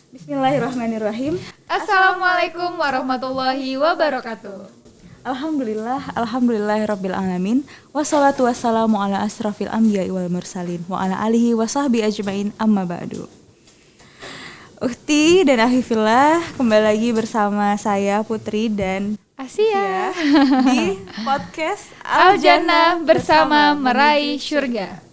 Bismillahirrahmanirrahim. Assalamualaikum warahmatullahi wabarakatuh. Alhamdulillahirabbil alamin. Wassalatu wassalamu ala asrafil anbiya'i wal mursalin wa ala alihi wa sahbihi ajmain, amma ba'du. Ukhti dan akhifillah, kembali lagi bersama saya Putri dan Asia di podcast Al-Jannah bersama meraih surga.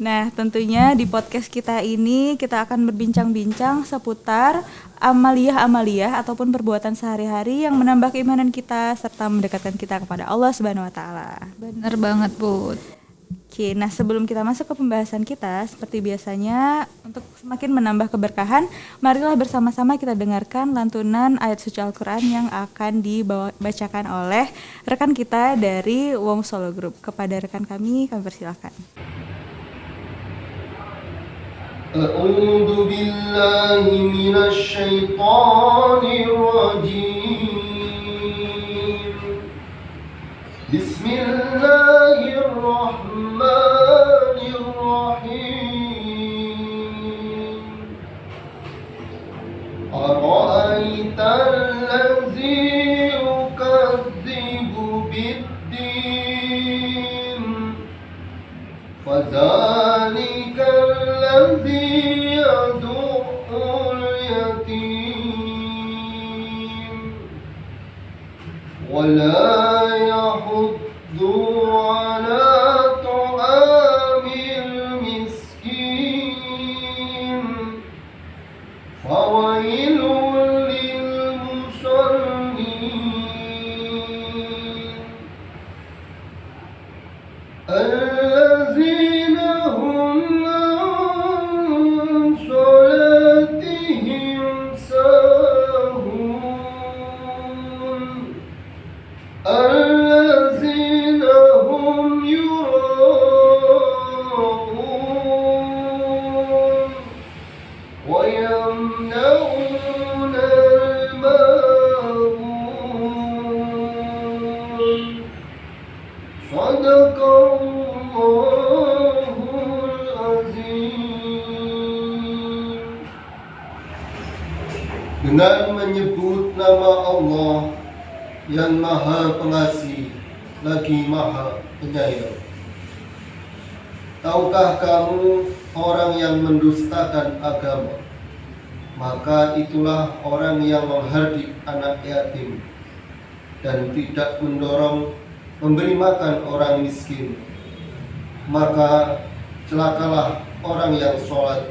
Nah, tentunya di podcast kita ini kita akan berbincang-bincang seputar amaliyah-amaliyah ataupun perbuatan sehari-hari yang menambah keimanan kita serta mendekatkan kita kepada Allah Subhanahu wa taala. Bener banget, Put. Oke, nah sebelum kita masuk ke pembahasan kita, seperti biasanya untuk semakin menambah keberkahan, marilah bersama-sama kita dengarkan lantunan ayat suci Al-Quran yang akan dibacakan oleh rekan kita dari Wong Solo Group. Kepada rekan kami persilahkan. أعوذ بالله من الشيطان الرجيم بسم الله الرحمن الرحيم أرأيت الذي يكذب بالدين فذلك الذي يدع اليتيم ولا يحض على طعام المسكين فويل للمصلين الذين هم عن صلاتهم ساهون الذين هم يراءون ويمنعون الماعون صدق Allahul Azim. Dengan menyebut nama Allah yang Maha Pengasih lagi Maha Penyayang. Tahukah kamu orang yang mendustakan agama? Maka itulah orang yang menghardik anak yatim dan tidak memberi makan orang miskin. Maka celakalah orang yang sholat,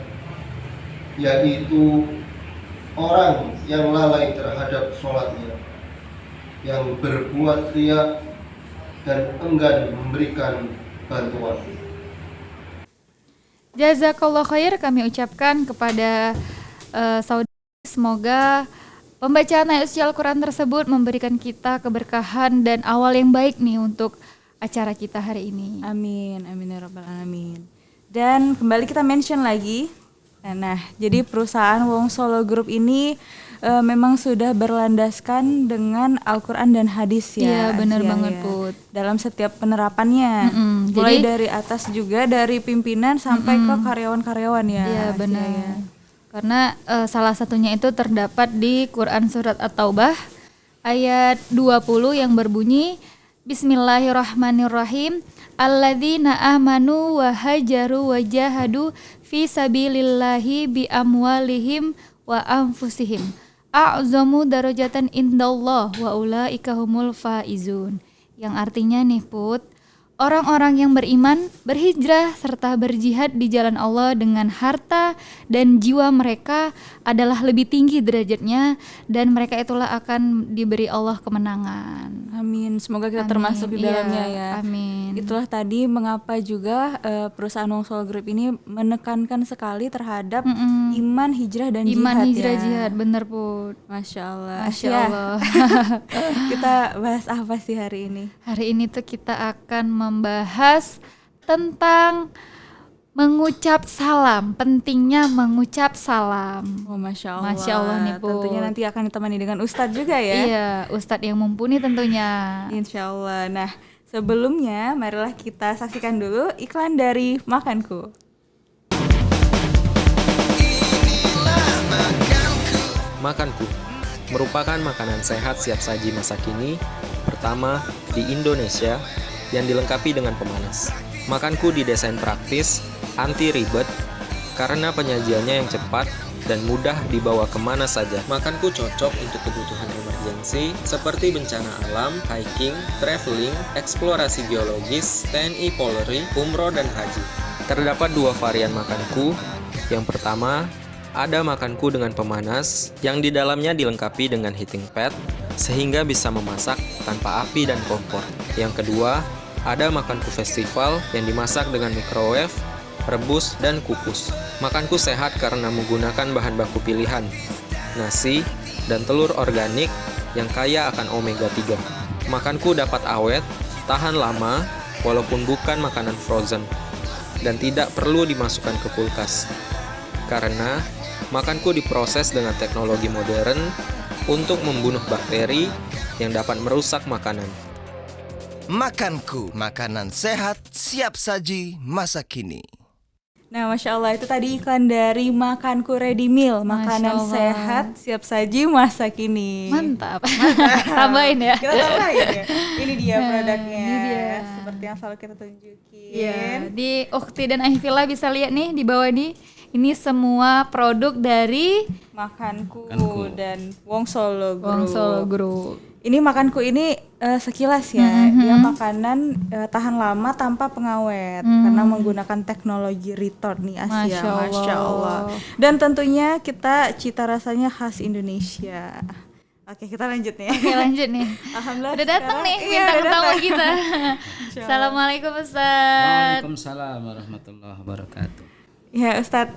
yaitu orang yang lalai terhadap sholatnya, yang berbuat riya dan enggan memberikan bantuan. Jazakallah khair kami ucapkan kepada saudara. Semoga pembacaan ayat suci Al-Quran tersebut memberikan kita keberkahan dan awal yang baik nih untuk acara kita hari ini. Amin, amin ya rabbal alamin. Dan kembali kita mention lagi. Nah, jadi perusahaan Wong Solo Group ini memang sudah berlandaskan dengan Al-Quran dan hadis ya. Iya, benar banget, ya. Put. Dalam setiap penerapannya. Mulai dari atas juga, dari pimpinan sampai ke karyawan-karyawan ya. Iya, benar. Ya. Karena salah satunya itu terdapat di Quran Surat At-Taubah ayat 20 yang berbunyi Bismillahirrahmanirrahim. Alladzina amanu wa hajaru wa jahadu fi sabilillahi bi amwalihim wa anfusihim a'zamu darajatan indallah wa ulaika humul faizun. Yang artinya nih, Put, orang-orang yang beriman, berhijrah serta berjihad di jalan Allah dengan harta dan jiwa mereka adalah lebih tinggi derajatnya dan mereka itulah akan diberi Allah kemenangan. Amin. Semoga kita termasuk di dalamnya ya. Amin. Itulah tadi mengapa juga perusahaan Wong Solo Group ini menekankan sekali terhadap iman, hijrah dan Iman, jihad hijrah, ya. jihad, bener, Put. Masya Allah. Masya Ya. Allah. Kita bahas apa sih hari ini? Hari ini tuh kita akan membahas tentang mengucap salam, pentingnya mengucap salam. Oh, Masya Allah. Masya Allah nih, Put. Tentunya nanti akan ditemani dengan Ustadz juga ya. Iya, Ustadz yang mumpuni tentunya. Insya Allah. Nah, sebelumnya marilah kita saksikan dulu iklan dari Makanku. Inilah makan Makanku merupakan makanan sehat siap saji masa kini pertama di Indonesia yang dilengkapi dengan pemanas. Makanku didesain praktis, anti ribet, karena penyajiannya yang cepat dan mudah dibawa kemana saja. Makanku cocok untuk kebutuhan emergensi seperti bencana alam, hiking, traveling, eksplorasi geologis, TNI Polri, umroh dan haji. Terdapat 2 varian makanku. Yang pertama, ada makanku dengan pemanas yang di dalamnya dilengkapi dengan heating pad sehingga bisa memasak tanpa api dan kompor. Yang kedua, ada makanku festival yang dimasak dengan microwave, rebus, dan kukus. Makanku sehat karena menggunakan bahan baku pilihan, nasi, dan telur organik yang kaya akan omega 3. Makanku dapat awet, tahan lama, walaupun bukan makanan frozen, dan tidak perlu dimasukkan ke kulkas. Karena makanku diproses dengan teknologi modern untuk membunuh bakteri yang dapat merusak makanan. Makanku, makanan sehat siap saji masa kini. Nah, Masya Allah, itu tadi iklan dari Makanku Ready Meal, Masya makanan Allah. sehat siap saji masa kini. Mantap. Tambahin ya. Kita tambahin ya. Ini dia produknya. Ini dia. Seperti yang selalu kita tunjukin. Iya, di Ukti dan Ahifillah bisa lihat nih di bawah ini. Ini semua produk dari Makanku dan Wong Solo Group. Wong Solo Group. Ini Makanku ini sekilas ya, dia makanan tahan lama tanpa pengawet karena menggunakan teknologi return nih Asia, Masya Allah. Dan tentunya kita cita rasanya khas Indonesia. Oke, kita lanjut nih. Oke, lanjut nih. Alhamdulillah. Udah datang sekarang- nih iya, bintang udah tamu datang. kita. Assalamualaikum Ustaz. Waalaikumsalam warahmatullahi wabarakatuh. Ya Ustadz,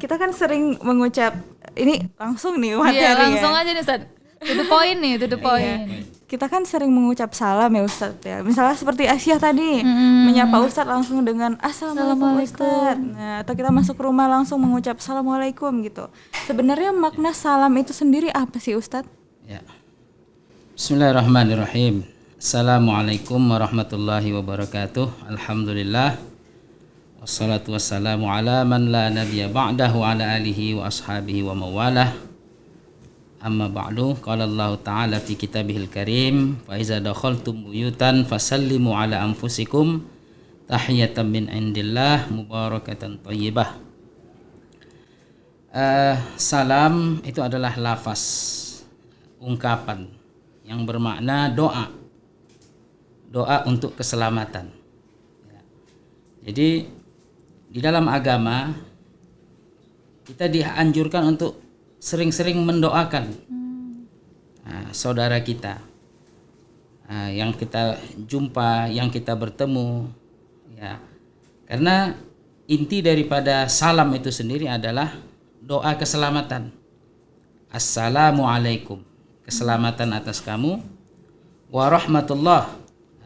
kita kan sering mengucap ini langsung nih materi Iya, langsung ya. aja nih Ustaz. To the point nih, to the point. Kita kan sering mengucap salam ya Ustadz ya. Misalnya seperti Asia tadi menyapa Ustadz langsung dengan Assalamualaikum Ustadz. Nah, atau kita masuk rumah langsung mengucap Assalamualaikum gitu. Sebenarnya makna salam itu sendiri apa sih Ustadz? Ya. Bismillahirrahmanirrahim. Assalamualaikum warahmatullahi wabarakatuh. Alhamdulillah. Wassalatu wassalamu ala man la nabiyya ba'dahu ala alihi wa ashabihi wa mawalah. Amma ba'du, qala Allah Ta'ala fi kitabihil karim, fa iza dakhaltum buyutan fasallimu ala anfusikum tahiyatan min indillah mubarakatan thayyibah. Salam itu adalah lafaz, ungkapan yang bermakna doa untuk keselamatan. Jadi di dalam agama kita dianjurkan untuk sering-sering mendoakan saudara kita yang kita jumpa, yang kita bertemu, ya. Karena inti daripada salam itu sendiri adalah doa keselamatan. Assalamualaikum, keselamatan atas kamu, wa rahmatullah,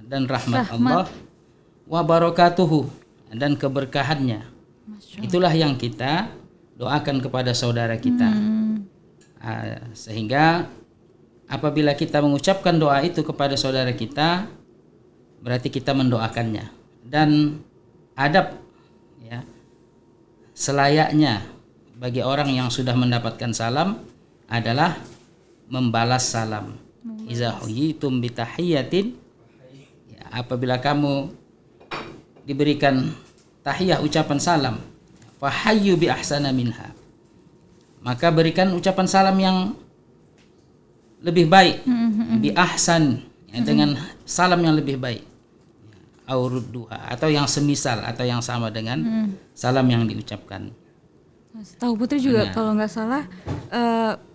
dan rahmat Allah, wa barakatuhu, dan keberkahannya. Itulah yang kita doakan kepada saudara kita. Sehingga apabila kita mengucapkan doa itu kepada saudara kita, berarti kita mendoakannya. Dan adab, ya, selayaknya bagi orang yang sudah mendapatkan salam adalah membalas salam. Iza huyitum bitahiyatin, ya, apabila kamu diberikan tahiyah, ucapan salam, fahayyu bi ahsana minha, maka berikan ucapan salam yang lebih baik, bi ahsan, ya, dengan salam yang lebih baik, aurudduha, atau yang semisal atau yang sama dengan salam yang diucapkan. Tahu Putri juga kalau nggak salah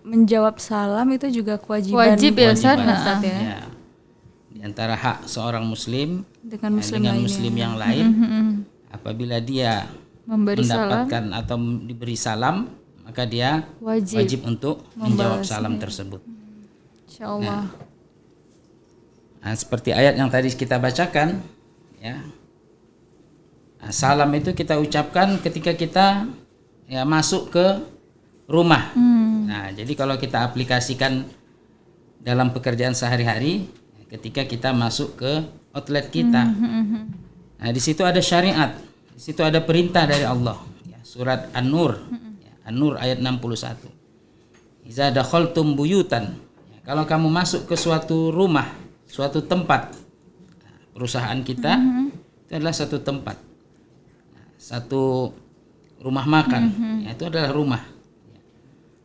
menjawab salam itu juga kewajiban. Wajib ya Ustaz. Ustaz ya. Ya. Di antara hak seorang muslim Dengan muslim dengan lainnya. muslim yang lain, apabila dia Memberi mendapatkan atau diberi salam, maka dia wajib untuk menjawab salam tersebut. Insyaallah. Nah, seperti ayat yang tadi kita bacakan, ya. Nah, salam itu kita ucapkan ketika kita, ya, masuk ke rumah. Nah, jadi kalau kita aplikasikan dalam pekerjaan sehari-hari, ketika kita masuk ke outlet kita, nah di situ ada syariat, di situ ada perintah dari Allah. Ya, surat An-Nur, ya, An-Nur ayat 61. iza dakhaltum buyutan. Ya, kalau kamu masuk ke suatu rumah, suatu tempat. Perusahaan kita itu adalah satu tempat. Satu rumah makan, ya, itu adalah rumah.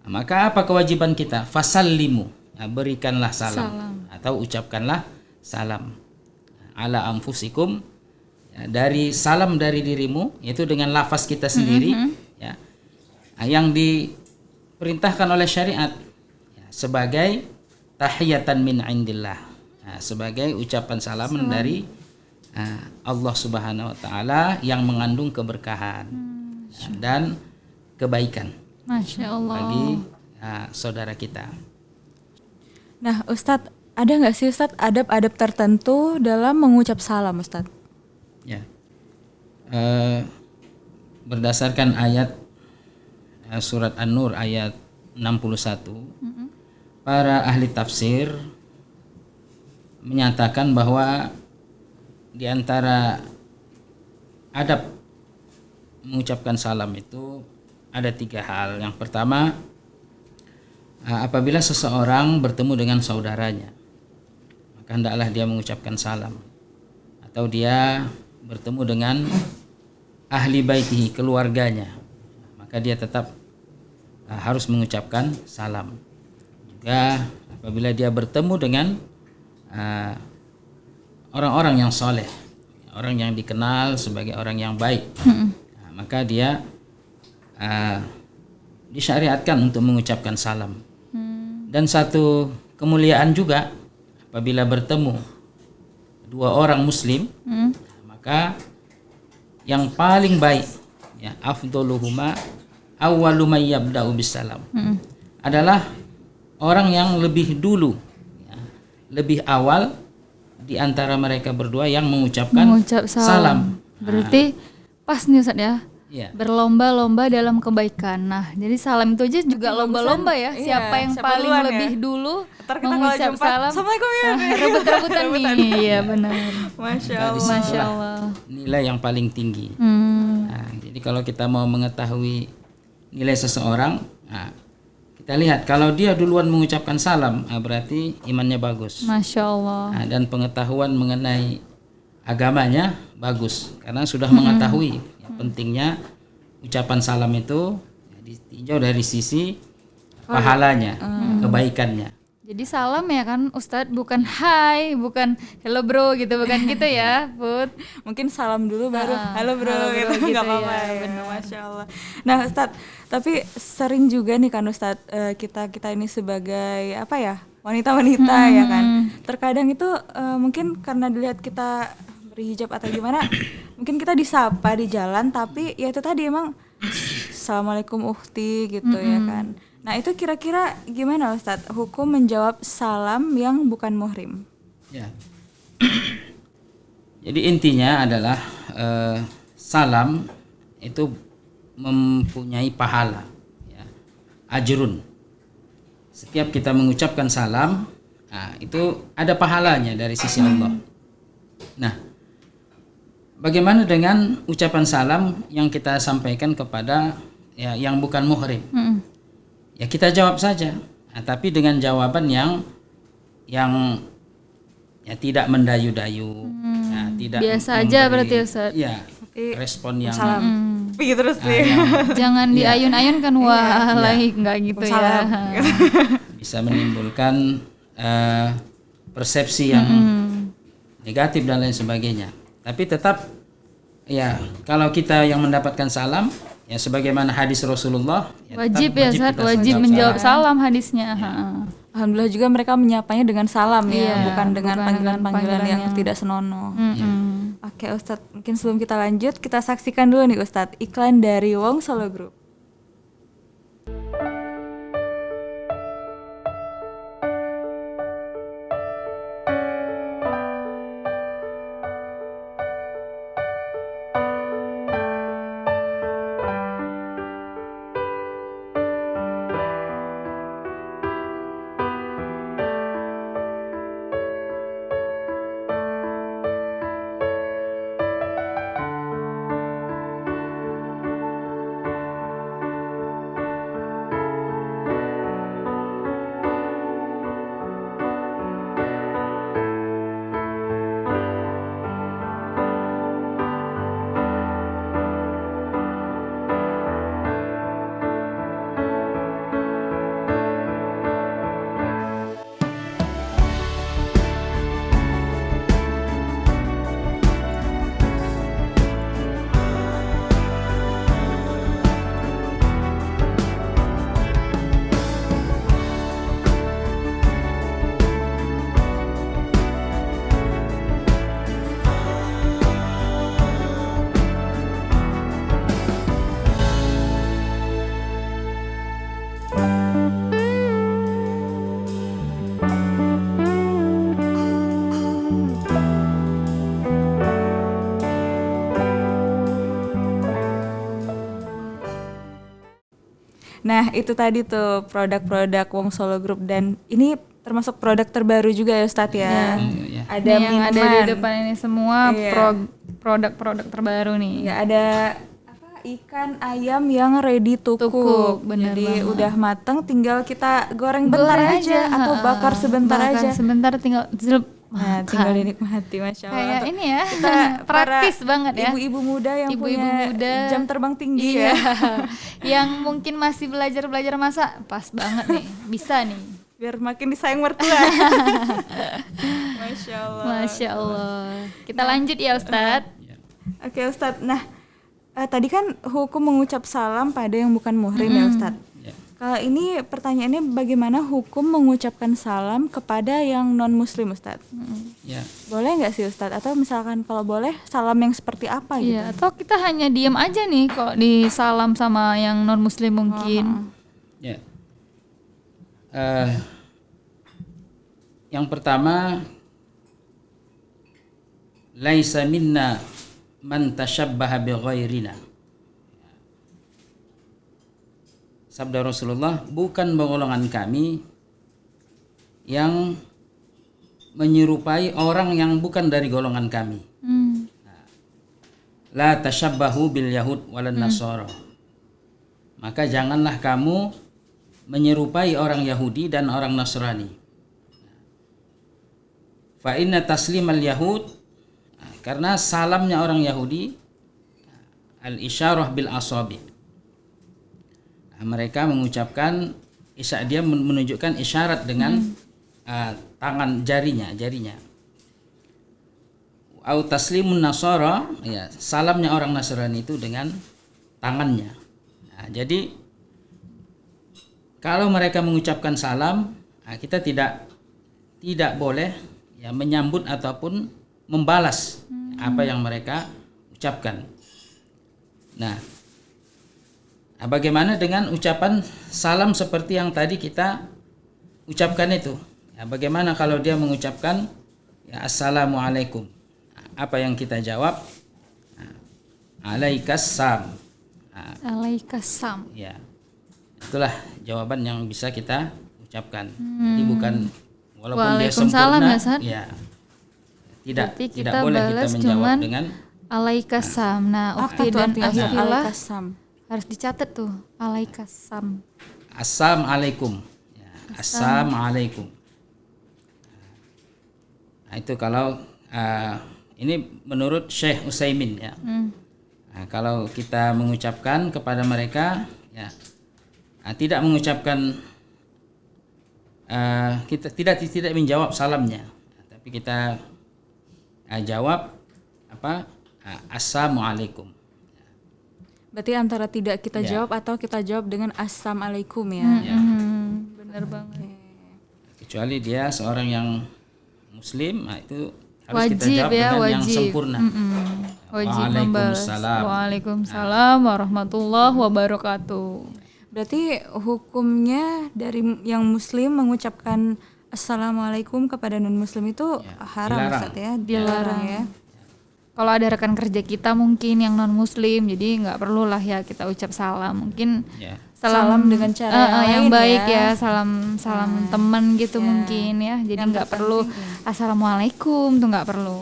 Nah, maka apa kewajiban kita? Fasallimu, nah, berikanlah salam, atau ucapkanlah salam. Ala anfusikum, ya, dari salam dari dirimu, yaitu dengan lafaz kita sendiri, ya, yang diperintahkan oleh syariat, ya, sebagai tahiyatan min indillah, nah, sebagai ucapan salam dari Allah Subhanahu wa taala yang mengandung keberkahan dan kebaikan Masya Allah. bagi saudara kita. Nah, Ustadz, ada nggak sih Ustadz adab-adab tertentu dalam mengucap salam, Ustadz? Ya. Berdasarkan ayat surat An-Nur ayat 61, para ahli tafsir menyatakan bahwa di antara adab mengucapkan salam itu ada 3 hal. Yang pertama, apabila seseorang bertemu dengan saudaranya, maka hendaklah dia mengucapkan salam. Atau dia bertemu dengan ahli baitihi, keluarganya, maka dia tetap harus mengucapkan salam. Juga apabila dia bertemu dengan orang-orang yang soleh, orang yang dikenal sebagai orang yang baik, maka dia disyariatkan untuk mengucapkan salam. Dan satu kemuliaan juga apabila bertemu 2 orang muslim, maka yang paling baik, ya, afdhaluhuma awwalu may yabda'u bisalam, adalah orang yang lebih dulu, ya, lebih awal di antara mereka berdua yang mengucapkan salam. Berarti pas nih Ustadz ya. Ya. Berlomba-lomba dalam kebaikan. Nah, jadi salam itu aja juga lomba-lomba ya. Iya, Siapa yang siapa paling duluan ya? lebih dulu Ntar kita kalau mengucap jumpa, salam. Assalamualaikum ya. Rebut-rebutan nih. Iya benar. Masya Nah, Allah. Masya Allah. Nilai yang paling tinggi. Nah, jadi kalau kita mau mengetahui nilai seseorang, nah, kita lihat kalau dia duluan mengucapkan salam, berarti imannya bagus. Masya Allah. Nah, dan pengetahuan mengenai agamanya bagus karena sudah mengetahui ya, pentingnya ucapan salam itu, ya, ditinjau dari sisi pahalanya, kebaikannya. Jadi salam ya kan Ustadz, bukan hai, bukan hello bro gitu, bukan gitu ya Put. Mungkin salam dulu baru halo bro, halo bro, gitu gitu nggak apa-apa ya, ya, benar. Masya Allah. Nah Ustadz, tapi sering juga nih kan Ustadz, kita ini sebagai apa ya, wanita-wanita ya kan, terkadang itu mungkin karena dilihat kita berhijab atau gimana, mungkin kita disapa di jalan, tapi ya itu tadi emang assalamualaikum ukhti gitu ya kan. Nah itu kira-kira gimana Ustadz hukum menjawab salam yang bukan muhrim? Ya. Jadi intinya adalah salam itu mempunyai pahala, ya, ajrun. Setiap kita mengucapkan salam, nah, itu ada pahalanya dari sisi Allah. Nah, bagaimana dengan ucapan salam yang kita sampaikan kepada ya, yang bukan muhrim? Ya kita jawab saja, nah, tapi dengan jawaban yang ya tidak mendayu-dayu, ya, tidak Biasa aja berarti Ustaz. Ya, respon yang Salam. Pergi terus sih. Jangan diayun-ayun kan, wah lagi nggak gitu ya. bisa menimbulkan persepsi yang negatif dan lain sebagainya. Tapi tetap ya kalau kita yang mendapatkan salam ya sebagaimana hadis Rasulullah ya Wajib tetap ya Ustaz, kita wajib menjawab salam hadisnya. Alhamdulillah juga mereka menyapanya dengan salam ya, Iya, bukan dengan bukan panggilan-panggilan dengan yang panggilan tidak senonoh. Mm-mm. Oke Ustadz, mungkin sebelum kita lanjut, kita saksikan dulu nih Ustadz iklan dari Wong Solo Group. Nah, itu tadi tuh produk-produk Wong Solo Group, dan ini termasuk produk terbaru juga ya Ustadz ya. Iya. Ada Nih, yang ada di minuman. depan ini semua Iya. produk-produk terbaru nih. Ya, ada ikan ayam yang ready to cook. bener Jadi banget. udah mateng, tinggal kita goreng bentar aja atau bakar sebentar Bakar aja. sebentar tinggal zelep. Nah, tinggal dinikmati, Masya Allah. Kayak Untuk ini ya, kita praktis para banget ya. Ibu-ibu muda yang Ibu-ibu punya muda. jam terbang tinggi Iya. ya. Yang mungkin masih belajar masak, pas banget nih. Bisa nih. Biar makin disayang mertua. Masya Allah. Masya Allah. Kita lanjut ya Ustadz. Oke Ustadz, nah tadi kan hukum mengucap salam pada yang bukan muhrim ya Ustadz. Ya. Kalau ini pertanyaannya bagaimana hukum mengucapkan salam kepada yang non muslim Ustadz? Ya. Boleh nggak sih Ustadz? Atau misalkan kalau boleh salam yang seperti apa gitu? Iya, atau kita hanya diam aja nih kok disalam sama yang non muslim mungkin. Ya. Yang pertama, laisa minna man tashabbaha bi ghairina. Sabda Rasulullah, bukan golongan kami yang menyerupai orang yang bukan dari golongan kami. La tashabbahu bil yahud walan nasara. Maka janganlah kamu menyerupai orang Yahudi dan orang Nasrani. Fa inna taslimal yahud, karena salamnya orang Yahudi al isyarah bil asabi. Mereka mengucapkan dia menunjukkan isyarat dengan tangan jarinya. Au taslimun nasara, ya, salamnya orang Nasrani itu dengan tangannya. Nah, jadi kalau mereka mengucapkan salam, kita tidak boleh ya menyambut ataupun membalas apa yang mereka ucapkan. Nah, bagaimana dengan ucapan salam seperti yang tadi kita ucapkan itu? Ya, bagaimana kalau dia mengucapkan ya, assalamualaikum? Apa yang kita jawab? Alaikassalam. Alaikassalam. Ya, itulah jawaban yang bisa kita ucapkan. Jadi bukan walaupun dia Waalaikumsalam sempurna, ya, Ustaz? ya Berarti tidak kita boleh kita balas menjawab cuman dengan alaikassalam. Nah, Apa ukti tuh dan artinya Ustadz? akhillah Alaikassalam. harus dicatat tuh. Alaikassalam. assalamualaikum. Ya, assalamualaikum. Nah, itu kalau ini menurut Syekh Utsaimin ya. Nah, kalau kita mengucapkan kepada mereka ya tidak mengucapkan kita tidak menjawab salamnya, tapi kita jawab apa assalamualaikum. Berarti antara tidak kita Ya. jawab atau kita jawab dengan assalamualaikum ya. Ya. Bener banget. Kecuali dia seorang yang muslim, nah itu harus kita Wajib jawab ya, dengan yang wajib. sempurna. Wajib membalas. Waalaikumsalam. Waalaikumsalam warahmatullahi wabarakatuh. Berarti hukumnya dari yang muslim mengucapkan assalamualaikum kepada non muslim itu haram dilarang. Ustadz ya, dilarang ya. Kalau ada rekan kerja kita mungkin yang non muslim, jadi nggak perlulah ya kita ucap salam. Mungkin Ya. Salam dengan cara yang yang lain baik ya. ya, salam teman gitu mungkin ya. Jadi nggak perlu assalamualaikum tuh nggak perlu.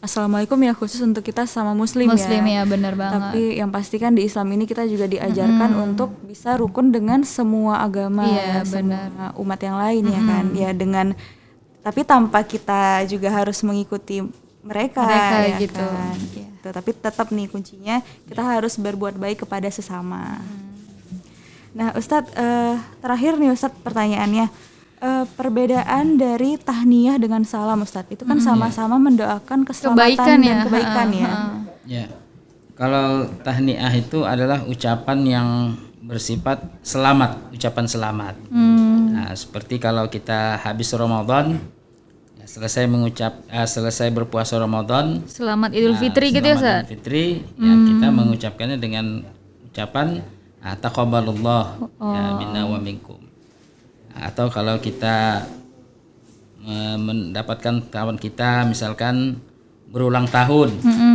Assalamualaikum ya khusus untuk kita sama muslim Ya bener banget. Tapi yang pasti kan di Islam ini kita juga diajarkan untuk bisa rukun dengan semua agama, Iya, semua umat yang lain ya kan. Ya dengan tapi tanpa kita juga harus mengikuti mereka ya gitu. kan. Iya. Gitu. Tapi tetap nih kuncinya kita harus berbuat baik kepada sesama. Nah, Ustadz terakhir nih Ustadz pertanyaannya. Perbedaan dari tahniyah dengan salam Ustadz itu kan sama-sama mendoakan keselamatan Kebaikan dan ya. kebaikan ya. Ya. Kalau tahniah itu adalah ucapan yang bersifat selamat, ucapan selamat. Nah, seperti kalau kita habis Ramadan, ya, selesai berpuasa Ramadan, Selamat Idul Fitri gitu ya, selamat Ustaz. Idul Fitri, ya, kita mengucapkannya dengan ucapan taqabbalallah ya minna wa minkum. Atau kalau kita mendapatkan kawan kita misalkan berulang tahun,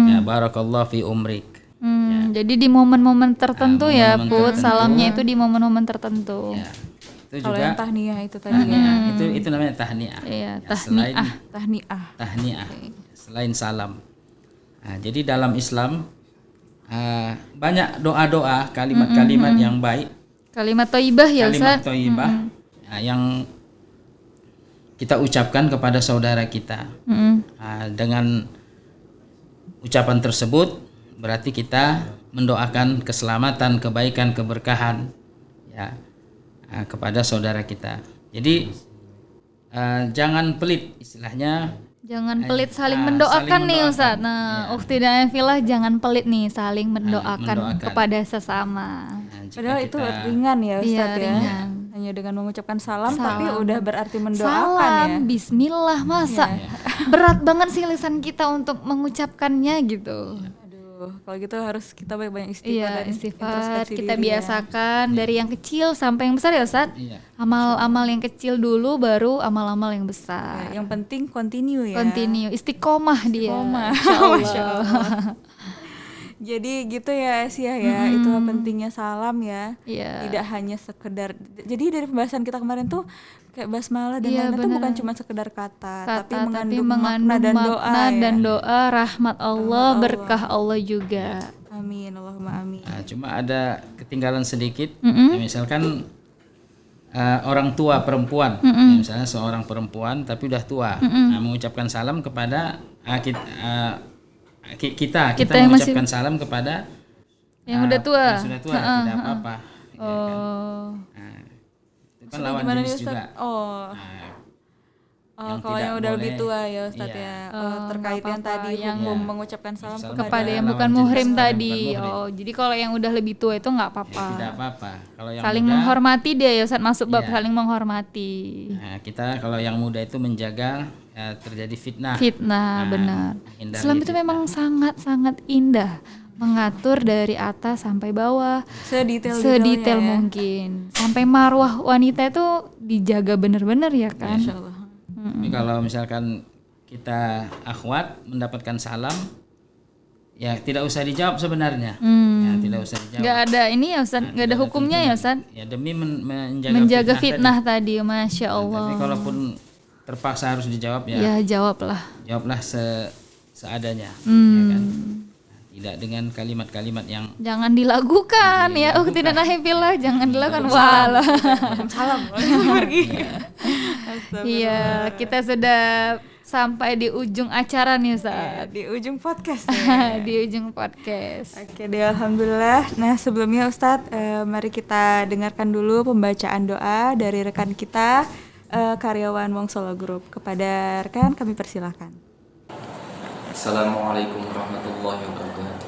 ya barakallahu fi umrik. Ya, Jadi di momen-momen tertentu ya, momen-momen Put. tertentu. Salamnya itu di momen-momen tertentu. Ya. Itu Kalau juga yang tahniyah itu tadi ya. itu namanya tahniah. Iya, Ya, selain Tahniah. tahniah, selain salam. Nah, jadi dalam Islam banyak doa-doa, kalimat-kalimat yang baik, Kalimat thayyibah ya, kalimat Ustaz. thayyibah yang kita ucapkan kepada saudara kita. Dengan ucapan tersebut berarti kita mendoakan keselamatan, kebaikan, keberkahan ya kepada saudara kita. Jadi jangan pelit, istilahnya. Jangan pelit saling Saling mendoakan nih mendoakan. Ustaz. Nah, Iya. Ukhti dan Filah jangan pelit nih saling mendoakan mendoakan. kepada sesama. Nah, jika Padahal itu kita- ringan ya Ustaz Iya, ya. ringan. Hanya dengan mengucapkan salam, Salam. tapi udah berarti mendoakan Salam, ya. bismillah, masa berat banget sih lisan kita untuk mengucapkannya gitu. Aduh, kalau gitu harus kita banyak-banyak istighfar Iya, dan istighfar introspeksi kita diri ya. biasakan dari yang kecil sampai yang besar ya Ustaz. Iya. Amal-amal yang kecil dulu baru amal-amal yang besar. Ya, yang penting continue ya. Continue, istiqomah dia. Istiqomah. Masya Allah. Jadi gitu ya Sia ya, itu pentingnya salam ya. Iya. Tidak hanya sekedar. Jadi dari pembahasan kita kemarin tuh kayak basmalah dan Iya, lain-lain itu benar. bukan cuma sekedar kata, tapi Kata, mengandung makna dan doa makna ya. dan doa, rahmat Allah, Allah. berkah Allah juga. Amin, Allahumma amin. Nah, cuma ada ketinggalan sedikit. Ya, misalkan orang tua perempuan, ya, misalnya seorang perempuan tapi udah tua, mengucapkan salam kepada kita yang masih- mengucapkan salam kepada Yang udah tua. yang sudah tua, tidak apa-apa. ya kan. Oh. Nah, itu kan Maksudnya lawan gimana jenis nih, Ustaz? juga. Oh. Nah, Oh, yang kalau tidak yang udah lebih boleh. tua ya Ustadz Iya. ya. Oh, Terkait nggak yang apa-apa, tadi yang- hukum mengucapkan salam Salam Kepada yang lawan bukan jenis, muhrim yang tadi. bukan muhrim. Oh, jadi kalau yang udah lebih tua itu nggak Ya, apa-apa. tidak apa-apa. Kalau yang Saling muda, menghormati dia ya Ustaz, masuk bab Iya. saling menghormati. nah, kita kalau yang muda itu menjaga terjadi fitnah. Fitnah, Nah, benar. menghindari Islam itu fitnah. memang sangat-sangat indah, mengatur dari atas sampai bawah sedetail ya. mungkin. Sampai marwah wanita itu dijaga benar-benar ya kan? Insya Allah. Tapi kalau misalkan kita akhwat mendapatkan salam, ya tidak usah dijawab sebenarnya. Ya, tidak usah dijawab. Nggak ada ini ya Ustaz, nggak ada hukumnya ya Ustaz. Ya demi menjaga, Menjaga fitnah fitnah tadi, tadi. Masya Allah. Tapi kalaupun terpaksa harus dijawab ya, Ya jawablah. jawablah seadanya. Hmm. Ya kan? Nah, tidak dengan kalimat-kalimat yang Jangan dilakukan ya, tidak nahifillah, jangan dilakukan. Walah. Salam. Pergi. Iya, kita sudah sampai di ujung acara nih Ustaz. Di ujung podcast ya. Di ujung podcast. Oke deh, alhamdulillah. Nah sebelumnya Ustadz, mari kita dengarkan dulu pembacaan doa dari rekan kita, karyawan Wong Solo Group. Kepada rekan kami persilahkan. Assalamualaikum warahmatullahi wabarakatuh.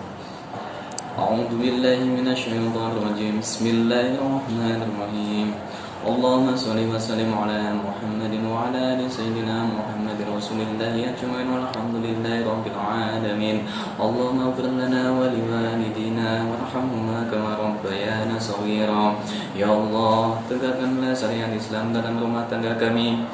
A'udzu billahi minasyaitonir rajim. Bismillahirrahmanirrahim. Allahumma shalli wa sallim ala Muhammadin wa ala ali sayyidina Muhammadin rasulillahi ajmain walhamdulillahi rabbil alamin. Allahumma ighfir lana wa liwalidina warhamhuma kama rabbayana shaghira. Ya Allah, tegakkanlah syariat Islam dalam rumah tangga kami,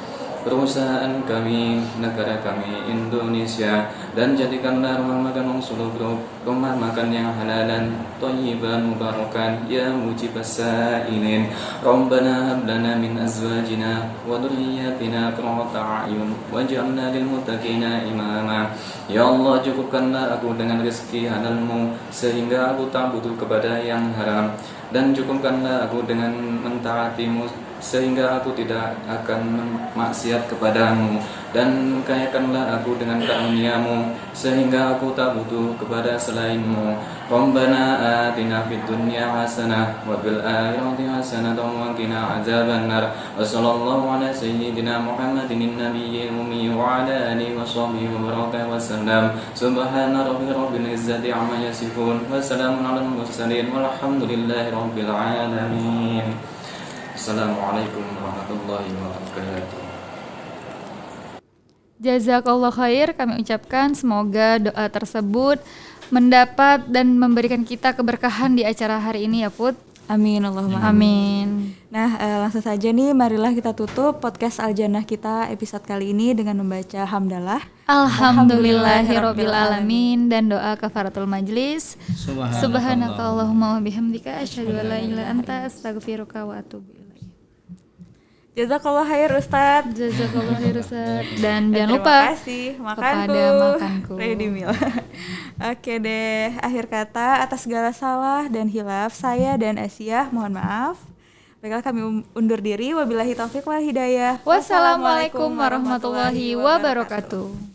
perusahaan kami, negara kami, Indonesia, dan jadikanlah rumah makan Wong Solo Group rumah makan yang halalan, thayyiban, mubarakan, ya mujibas sa'ilin. Rabbana hab lana min azwajina wa dhurriyyatina qurrata a'yun waj'alna lil muttaqina imama. Ya Allah, cukupkanlah aku dengan rezeki halalmu sehingga aku tak butuh kepada yang haram, dan cukupkanlah aku dengan mentaatimu sehingga aku tidak akan maksiat kepadamu, dan kayakanlah aku dengan karunia-Mu sehingga aku tak butuh kepada selain-Mu. Rabbana atina fid dunya hasanah wa fil akhirati hasanah wa qina adzabannar. Wa sallallahu ala sayyidina Muhammadin nabiyil ummi wa ala alihi wa sahbihi wa baraka wa sallam. Subhana rabbika rabbil izzati amma yasifun wa salamun alal mursalin walhamdulillahi rabbil alamin. Assalamualaikum warahmatullahi wabarakatuh. Jazakallah khair, kami ucapkan semoga doa tersebut mendapat dan memberikan kita keberkahan di acara hari ini ya Put. Amin Allahumma Amin. Nah, langsung saja nih, marilah kita tutup podcast Al-Jannah kita episode kali ini dengan membaca hamdalah. Alhamdulillahirabbil alamin dan doa kafaratul majlis. Subhanaka Allahumma wa bihamdika asyhadu an la ilaha illa anta astaghfiruka wa atubu ilaik. Jazakallah khair Ustadz. Jazakallahu khair Ustaz. Dan jangan Terima lupa kasih kepada makanku. Ready meal. Oke deh, akhir kata atas segala salah dan hilaf saya dan Asia mohon maaf. Baiklah, kami undur diri. Wabillahi taufiq wal hidayah. Wassalamualaikum warahmatullahi wabarakatuh.